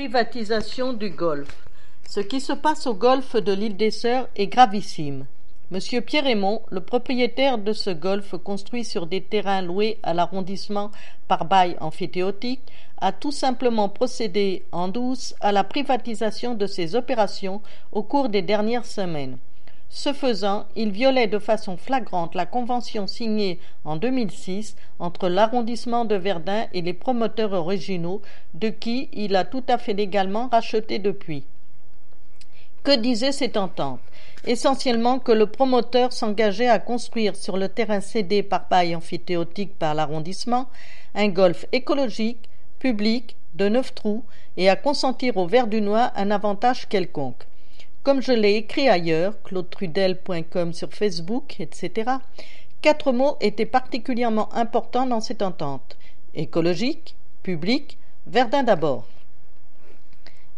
Privatisation du golfe. Ce qui se passe au golfe de l'île des Sœurs est gravissime. Monsieur Pierre Aymon, le propriétaire de ce golfe construit sur des terrains loués à l'arrondissement par bail emphytéotique, a tout simplement procédé en douce à la privatisation de ses opérations au cours des dernières semaines. Ce faisant, il violait de façon flagrante la convention signée en 2006 entre l'arrondissement de Verdun et les promoteurs originaux, de qui il a tout à fait légalement racheté depuis. Que disait cette entente? Essentiellement que le promoteur s'engageait à construire sur le terrain cédé par bail emphytéotique par l'arrondissement un golfe écologique, public, de 9 trous, et à consentir aux Verdunois un avantage quelconque. Comme je l'ai écrit ailleurs, claudetrudel.com sur Facebook, etc., 4 mots étaient particulièrement importants dans cette entente. Écologique, public, Verdun d'abord.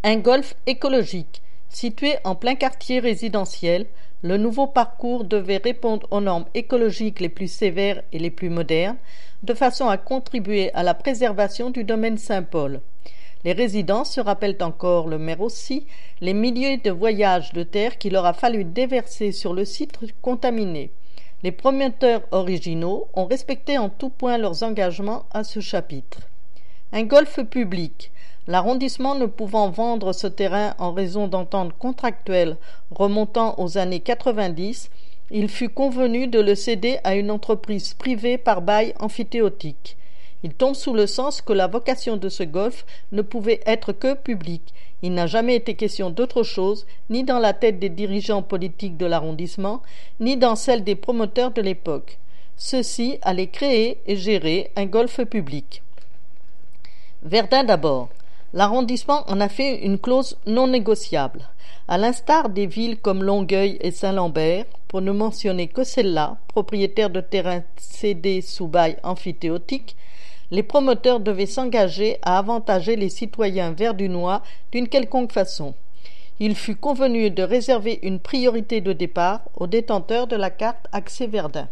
Un golfe écologique. Situé en plein quartier résidentiel, le nouveau parcours devait répondre aux normes écologiques les plus sévères et les plus modernes, de façon à contribuer à la préservation du domaine Saint-Paul. Les résidents se rappellent encore, le maire aussi, les milliers de voyages de terre qu'il leur a fallu déverser sur le site contaminé. Les promoteurs originaux ont respecté en tout point leurs engagements à ce chapitre. Un golfe public. L'arrondissement ne pouvant vendre ce terrain en raison d'ententes contractuelles remontant aux années 90, il fut convenu de le céder à une entreprise privée par bail emphytéotique. Il tombe sous le sens que la vocation de ce golfe ne pouvait être que publique. Il n'a jamais été question d'autre chose, ni dans la tête des dirigeants politiques de l'arrondissement, ni dans celle des promoteurs de l'époque. Ceux-ci allaient créer et gérer un golfe public. Verdun d'abord. L'arrondissement en a fait une clause non négociable. À l'instar des villes comme Longueuil et Saint-Lambert, pour ne mentionner que celle-là, propriétaire de terrains cédés sous bail emphytéotique, les promoteurs devaient s'engager à avantager les citoyens verdunois d'une quelconque façon. Il fut convenu de réserver une priorité de départ aux détenteurs de la carte Accès Verdun.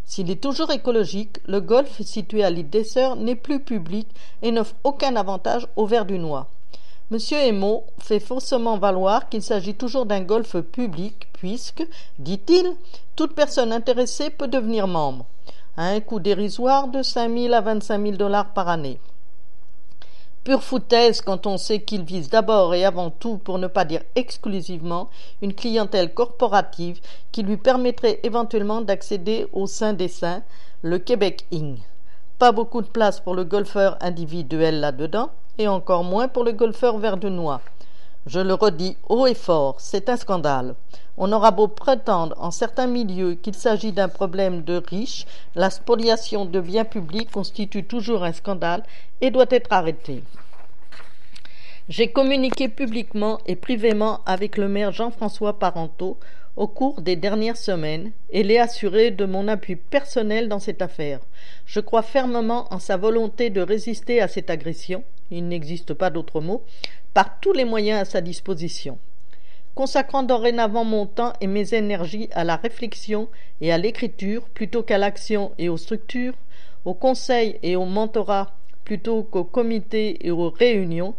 S'il est toujours écologique, le golfe situé à l'île des Sœurs n'est plus public et n'offre aucun avantage aux Verdunois. Monsieur Aymon fait faussement valoir qu'il s'agit toujours d'un golfe public puisque, dit-il, toute personne intéressée peut devenir membre, à un coût dérisoire de 5 000 à 25 000 $ par année. Pure foutaise quand on sait qu'il vise d'abord et avant tout, pour ne pas dire exclusivement, une clientèle corporative qui lui permettrait éventuellement d'accéder au sein des saints, le Québec Ing. Pas beaucoup de place pour le golfeur individuel là-dedans, et encore moins pour le golfeur verdunois. Je le redis haut et fort, c'est un scandale. On aura beau prétendre en certains milieux qu'il s'agit d'un problème de riches, la spoliation de biens publics constitue toujours un scandale et doit être arrêtée. J'ai communiqué publiquement et privément avec le maire Jean-François Parenteau au cours des dernières semaines et l'ai assuré de mon appui personnel dans cette affaire. Je crois fermement en sa volonté de résister à cette agression, il n'existe pas d'autre mot, par tous les moyens à sa disposition. Consacrant dorénavant mon temps et mes énergies à la réflexion et à l'écriture plutôt qu'à l'action et aux structures, au conseil et au mentorat plutôt qu'au comité et aux réunions,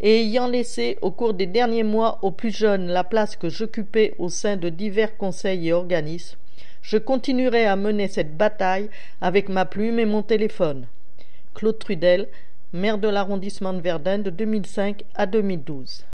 et ayant laissé au cours des derniers mois aux plus jeunes la place que j'occupais au sein de divers conseils et organismes, je continuerai à mener cette bataille avec ma plume et mon téléphone. Claude Trudel, maire de l'arrondissement de Verdun de 2005 à 2012.